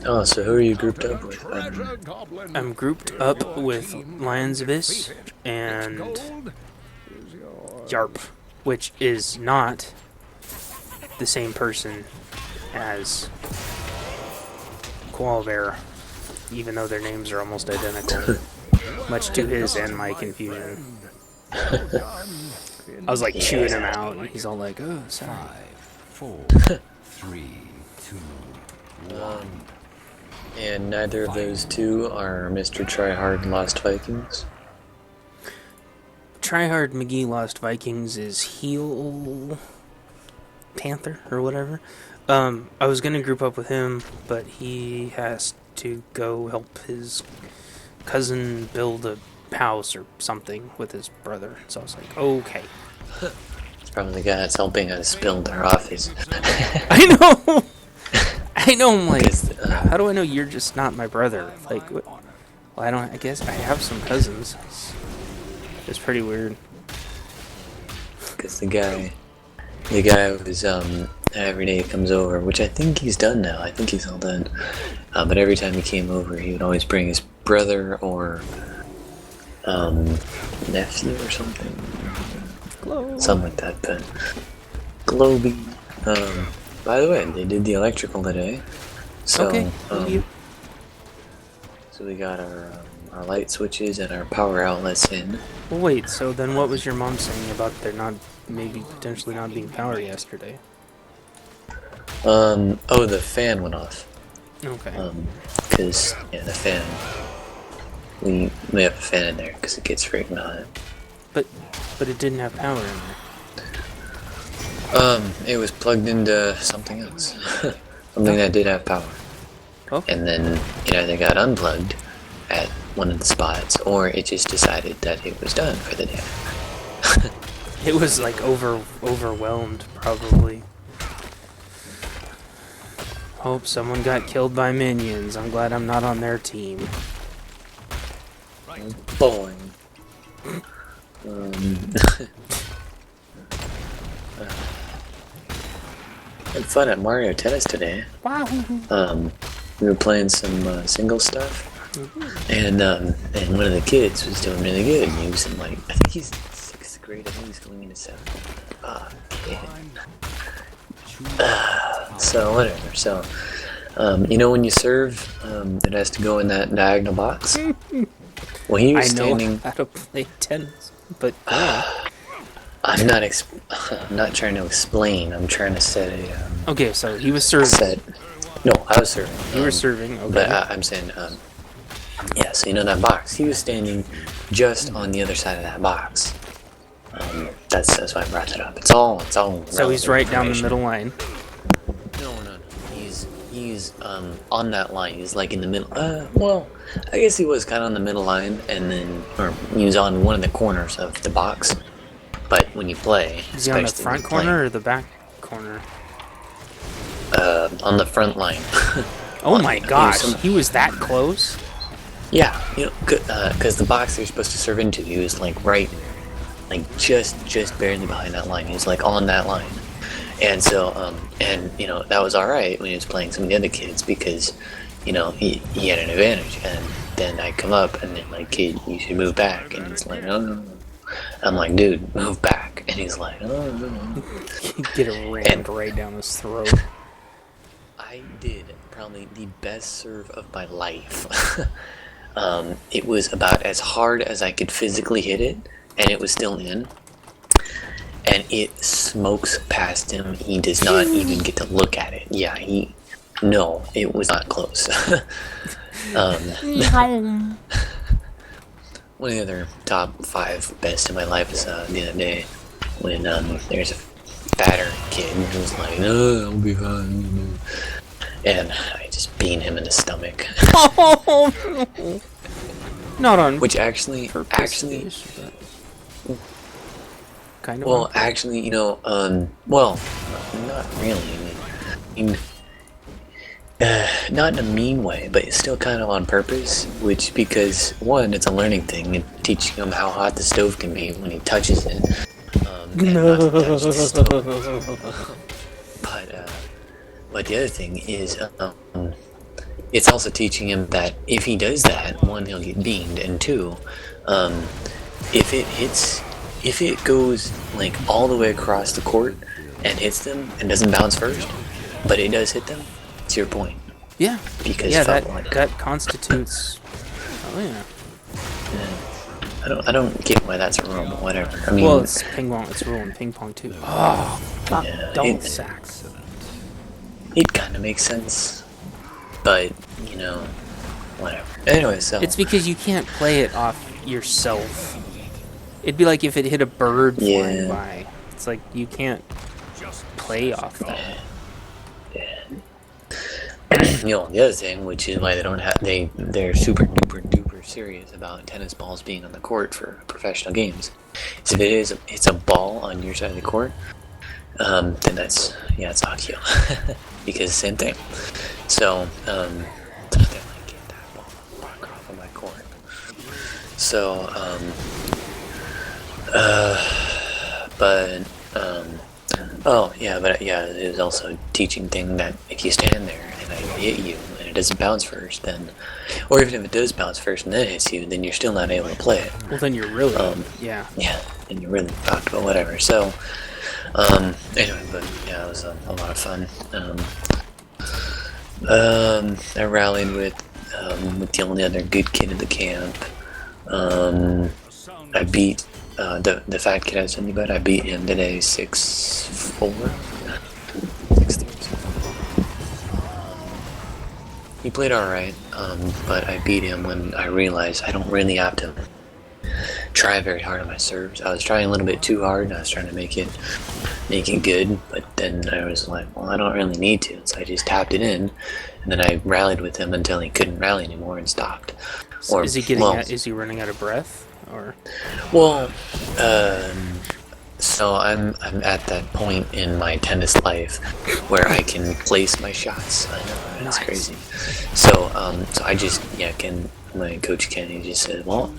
Oh, so who are you grouped up with? I'm grouped up with Lions Abyss and Yarp, which is not the same person as Koalbear, even though their names are almost identical, much to his and my confusion. I was like chewing him out, and he's all like, "Oh, sorry." 5, 4, 3, 2, 1. And neither of those two are Mr. Tryhard Lost Vikings. Tryhard McGee Lost Vikings is Heel Panther or whatever. I was gonna group up with him, but he has to go help his cousin build a house or something with his brother. So I was like, okay. It's probably the guy that's helping us build our office. I know. I know. I'm like, how do I know you're just not my brother? Like, what? Well, I don't. I guess I have some cousins. It's pretty weird. Because the guy was every day he comes over, which I think he's done now. I think he's all done. But every time he came over, he would always bring his brother or nephew or something. Glow. Something like that. But Globy. By the way, they did the electrical today. So, Okay. so we got our light switches and our power outlets in. Well, wait. So then, what was your mom saying about there not maybe potentially not being power yesterday? Oh, the fan went off. Okay. Because, yeah, the fan, we have a fan in there because it gets freaking hot. But it didn't have power in there. It was plugged into something else. Something that did have power. Okay. And then it either got unplugged at one of the spots, or it just decided that it was done for the day. It was like overwhelmed, probably. Hope someone got killed by minions. I'm glad I'm not on their team. Boing. Had fun at Mario Tennis today. Wow. We were playing some single stuff, and one of the kids was doing really good. And he was in like, I think he's in 6th grade. I think he's going into 7th. So whatever. So, you know when you serve, it has to go in that diagonal box. Well, he was standing. I know how to play tennis, but I'm not trying to explain. I'm trying to set a. Okay, so he was serving. No, I was serving. You were serving. Okay. But I'm saying, yeah. So you know that box. He was standing just on the other side of that box. That's why I brought that up. It's all. So he's right down the middle line. No. He's on that line. He's like in the middle. Well, I guess he was kind of on the middle line, and then, or he was on one of the corners of the box. But when you play, is he on the front corner or the back corner? On the front line. Oh my gosh, he was that close? Yeah, you know, because the box you're supposed to serve into, he was like right, like just barely behind that line. He was like on that line, and so and you know that was all right when he was playing some of the other kids because, you know, he had an advantage. And then I come up and then like, kid, you should move back, and he's like, oh. I'm like, dude, move back, and he's like, oh. Get it rammed right down his throat. I did probably the best serve of my life. It was about as hard as I could physically hit it, and it was still in. And it smokes past him. He does not even get to look at it. Yeah, no, it was not close. One of the other top 5 best in my life is the other day when there's a fatter kid who's like, "Oh, I'll be fine," and I just beat him in the stomach. Not on Which actually, kind of. well, actually, you know, well, not really. I mean, not in a mean way, but it's still kind of on purpose. Which, because one, it's a learning thing, and teaching him how hot the stove can be when he touches it. And not to touch the stove. But but the other thing is, it's also teaching him that if he does that, one, he'll get beamed, and two, um, if it goes like all the way across the court and hits them and doesn't bounce first, but it does hit them, it's your point. Yeah. Because yeah, foul that line. that constitutes. Oh yeah. I don't get why that's a rule, but whatever. I mean, Well, it's ping pong. It's rule in ping pong too. Oh, fuck! Yeah, Double it- sacks. it kind of makes sense, but you know, whatever. Anyway, so It's because you can't play it off yourself. It'd be like if it hit a bird flying Yeah. by. It's like you can't play off that. you know, the other thing, which is why they don't have they're super duper serious about tennis balls being on the court for professional games. Is if it's a ball on your side of the court, then it's audio because same thing. So they're like, get that ball fuck off of my court. So it was also a teaching thing that if you stand there and I hit you and it doesn't bounce first, then, or even if it does bounce first and then it hits you, then you're still not able to play it. Well, then you're really yeah. Yeah, and you're really fucked, but whatever. So, anyway, but yeah, it was a lot of fun. I rallied with the only other good kid in the camp. I beat the fat kid I was telling you about. I beat him today 6-4. 6-3. He played alright, but I beat him when I realized I don't really have to try very hard on my serves. I was trying a little bit too hard, and I was trying to make it good, but then I was like, well, I don't really need to, so I just tapped it in, and then I rallied with him until he couldn't rally anymore and stopped. So is he running out of breath, or? Well, so I'm at that point in my tennis life where I can place my shots. I know, it's Nice. crazy. So I just my coach Kenny just said, well,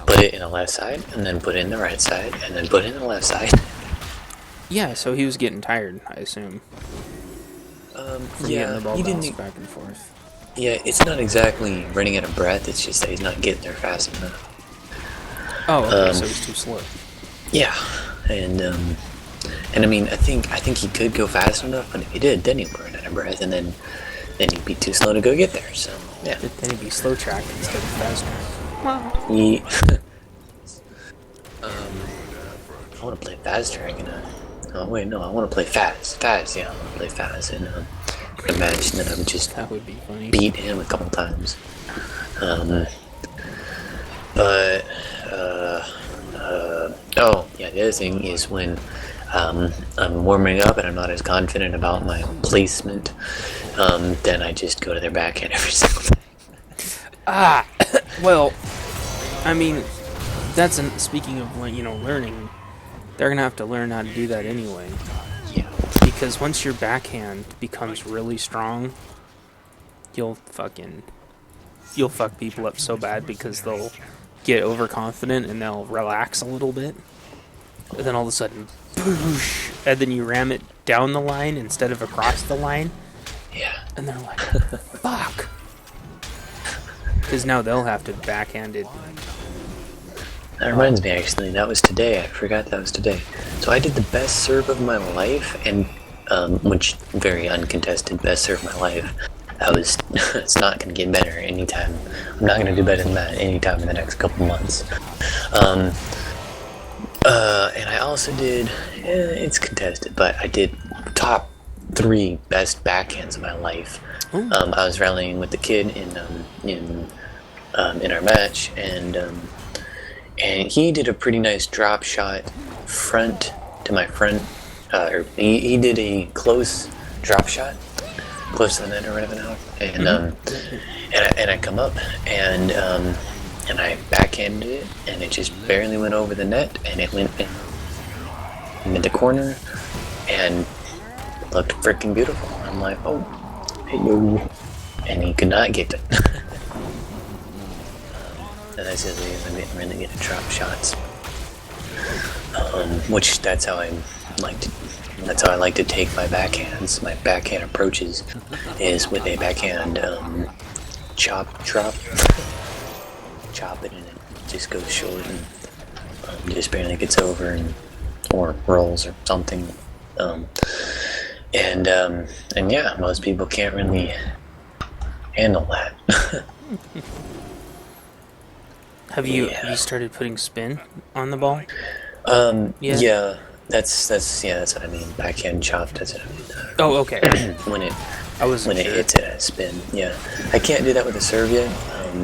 put it in the left side and then put it in the right side and then put it in the left side. Yeah, so he was getting tired, I assume. From getting the ball he bounced didn't. back and forth. Yeah, it's not exactly running out of breath. It's just that he's not getting there fast enough. Oh, okay, so he's too slow. Yeah, and I mean, I think he could go fast enough, but if he did, then he'd run out of breath, and then he'd be too slow to go get there. So yeah, Then he'd be slow track instead of fast track. Well, he. I want to play fast track and oh wait, no, I want to play fast. Yeah, I want to play fast and imagine that I'm just that would be funny. beat him a couple times. The other thing is when I'm warming up and I'm not as confident about my placement, then I just go to their backhand every single time. Well, I mean, speaking of learning, they're gonna have to learn how to do that anyway. Yeah. Because once your backhand becomes really strong, you'll fuck people up so bad because they'll get overconfident and they'll relax a little bit. And then all of a sudden, boosh, and then you ram it down the line instead of across the line. Yeah. And they're like, fuck. Because now they'll have to backhand it. That reminds me, actually, that was today. I forgot that was today. So I did the best serve of my life, and which very uncontested best serve of my life. It's not going to get better anytime. I'm not going to do better than that anytime in the next couple months. And I also did, it's contested, but I did top 3 best backhands of my life. I was rallying with the kid in our match, and he did a pretty nice drop shot front to my front. He did a close drop shot, close to the net or whatever now, and I come up and I backhanded it, and it just barely went over the net, and it went in the corner, and it looked freaking beautiful. I'm like, oh, hey yo, and he could not get it. And that's the reason I didn't really get to drop shots. Which that's how I like to That's how I like to take my backhands. My backhand approaches is with a backhand chop, chop it, and it just goes short and just barely gets over, or rolls or something. And yeah, most people can't really handle that. Have you started putting spin on the ball? Yeah, that's what I mean. Backhand chop. That's what I mean. Oh, okay. when it Wasn't when it sure. hits it, I spin. Yeah, I can't do that with a serve yet.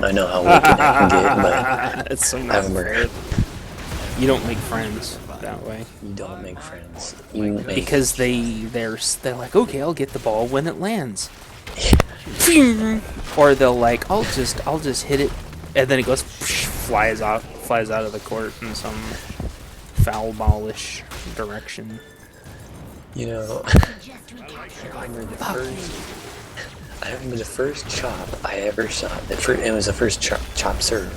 I know how wicked I can get, but It's so I not remember. fair. You don't make friends that way. You don't make friends. You make Because they're like, okay, I'll get the ball when it lands. Or they'll like, I'll just hit it, and then it goes flies out of the court in some foul ballish direction. You know, I remember the first chop I ever shot. It was the first chop serve.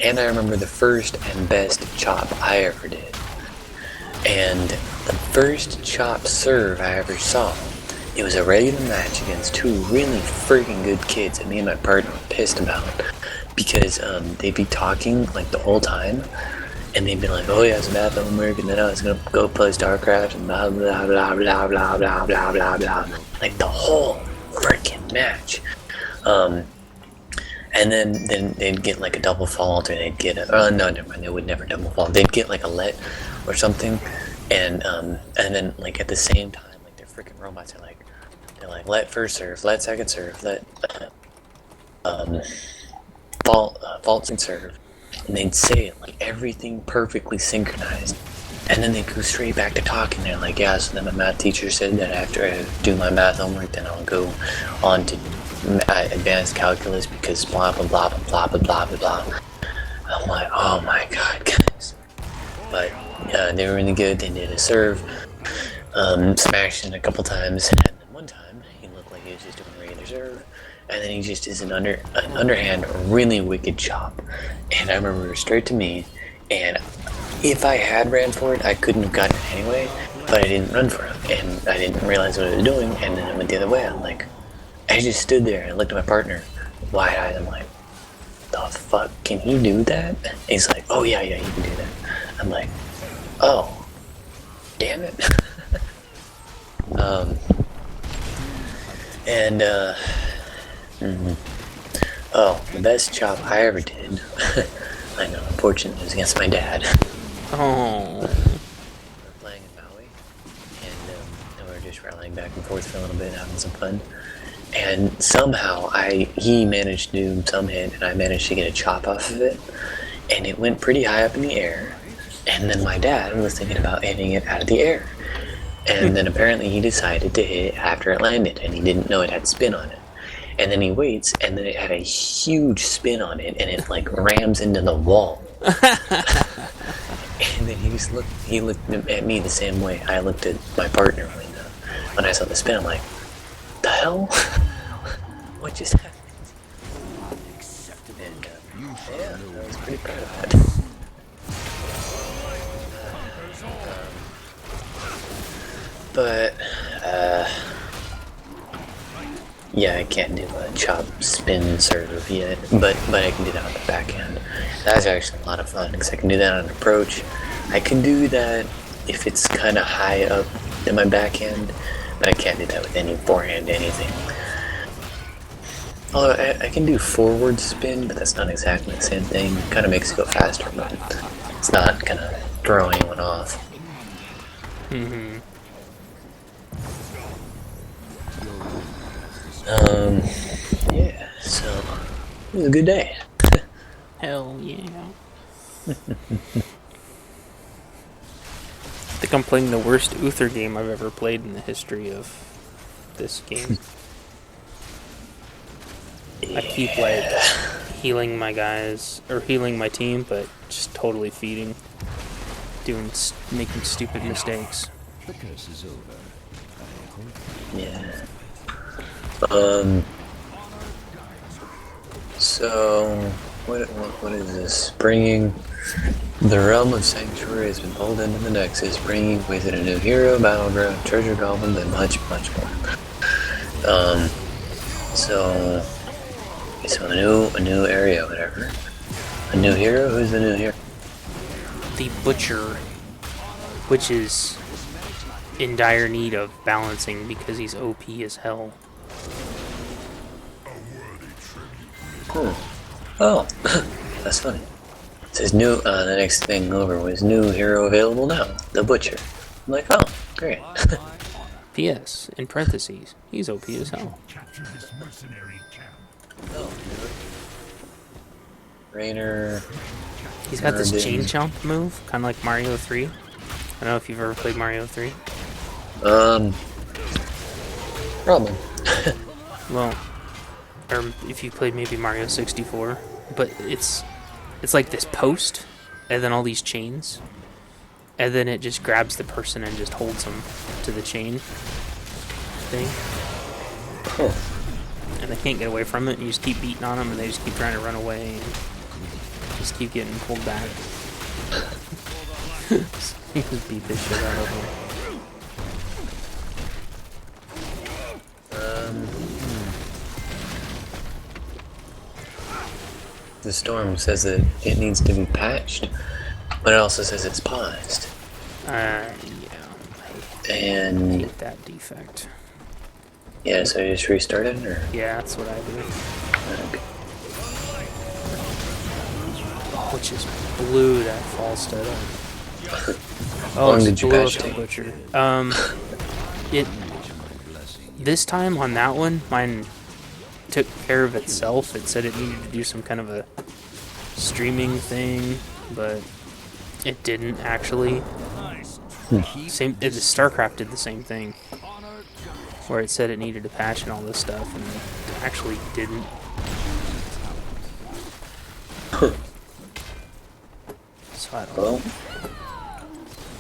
And I remember the first and best chop I ever did. And the first chop serve I ever saw, it was a regular match against two really freaking good kids that me and my partner were pissed about. Because they'd be talking like the whole time. And they'd be like, oh yeah, it's math homework, and then I was gonna go play StarCraft, and blah blah blah blah blah blah blah blah blah. Like the whole freaking match. And then they'd get like a double fault, or they'd get a, oh no, never mind, they would never double fault. They'd get like a let or something, and then like at the same time, like they're freaking robots. They're like let first serve, let second serve, let fault and serve. And they'd say it like everything perfectly synchronized, and then they'd go straight back to talking. They're like, yeah, so then my math teacher said that after I do my math homework, then I'll go on to advanced calculus because blah blah blah blah blah blah blah blah. I'm like, oh my god, guys. But they were really good. They did a serve, smashed it a couple times, and then one time he looked like he was just doing a regular serve. And then he just is an underhand, really wicked chop. And I remember it was straight to me. And if I had ran for it, I couldn't have gotten it anyway. But I didn't run for him. And I didn't realize what I was doing. And then I went the other way. I'm like, I just stood there and I looked at my partner, wide-eyed. I'm like, the fuck? Can he do that? And he's like, oh yeah, he can do that. I'm like, oh, damn it. Oh, the best chop I ever did. I know, unfortunately, it was against my dad. Oh. We're playing in Maui, and we were just rallying back and forth for a little bit, having some fun. And somehow he managed to do some hit, and I managed to get a chop off of it, and it went pretty high up in the air. And then my dad was thinking about hitting it out of the air. And then apparently he decided to hit it after it landed, and he didn't know it had spin on it. And then he waits, and then it had a huge spin on it, and it like rams into the wall. And then he looked at me the same way I looked at my partner when I saw the spin. I'm like, the hell? What just happened? And yeah, I was pretty proud of that. But yeah, I can't do a chop spin serve yet, but I can do that on the backhand. That's actually a lot of fun because I can do that on an approach. I can do that if it's kind of high up in my backhand, but I can't do that with any forehand anything. Although I can do forward spin, but that's not exactly the same thing. It kind of makes it go faster, but it's not kind of throw anyone off. Mm-hmm. Yeah, so it was a good day. Hell yeah. I think I'm playing the worst Uther game I've ever played in the history of this game. I keep like healing my guys, or healing my team, but just totally feeding. Making stupid mistakes. The curse is over. Yeah. So what is this? Bringing the realm of sanctuary has been pulled into the Nexus, bringing with it a new hero, battleground, treasure goblins, and much more. So a new area, whatever. A new hero. Who's the new hero? The Butcher, which is in dire need of balancing because he's OP as hell. Oh, that's funny. It says new. The next thing over was new hero available now, the Butcher. I'm like, oh, great. P.S. in parentheses, he's OP as hell. Oh, Rainer. He's got this chain chomp move, kind of like Mario 3. I don't know if you've ever played Mario 3. Probably. Well, or if you played maybe Mario 64, but it's like this post, and then all these chains, and then it just grabs the person and just holds them to the chain thing. Huh. And they can't get away from it, and you just keep beating on them, and they just keep trying to run away, and just keep getting pulled back. You just beat this shit out of them. The storm says that it needs to be patched, but it also says it's paused. Yeah. I And hate that defect. yeah, so you just restarted, or Yeah, that's what I do. okay. Oh, it just blew that fall stud up. How long it's did you blew patch up the take? Butcher. This time on that one, mine took care of itself. It said it needed to do some kind of a streaming thing, but it didn't actually. StarCraft did the same thing, where it said it needed to patch and all this stuff, and it actually didn't. So I don't know.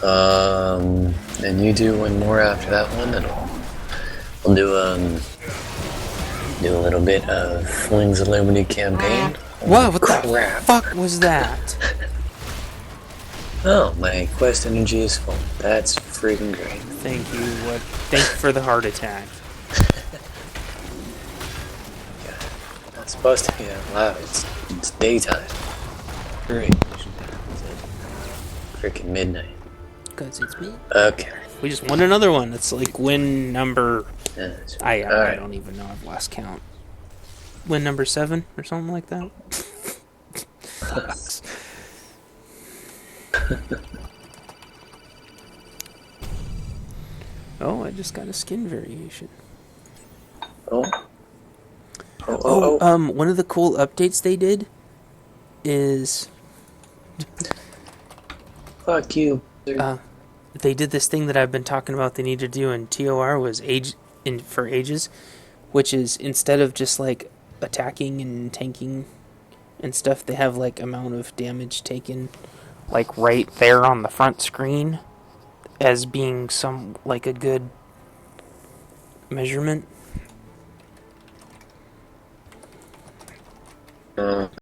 Well, and you do one more after that one, and we'll do a little bit of Wings of Liberty campaign. Wow, what the crap! fuck was that? Oh, my quest energy is full. That's freaking great. Thank you. Thank you for the heart attack. Not supposed to be that loud. It's daytime. Great. Freaking midnight. Cause it's me. Okay. We just won another one. It's like win number. Yeah, I alright. don't even know. I've lost count. Win number 7 or something like that. Oh, I just got a skin variation. Oh. Oh. One of the cool updates they did is Fuck you. they did this thing that I've been talking about they need to do in TOR was for ages, which is instead of just like attacking and tanking and stuff, they have like amount of damage taken like right there on the front screen as being some like a good measurement.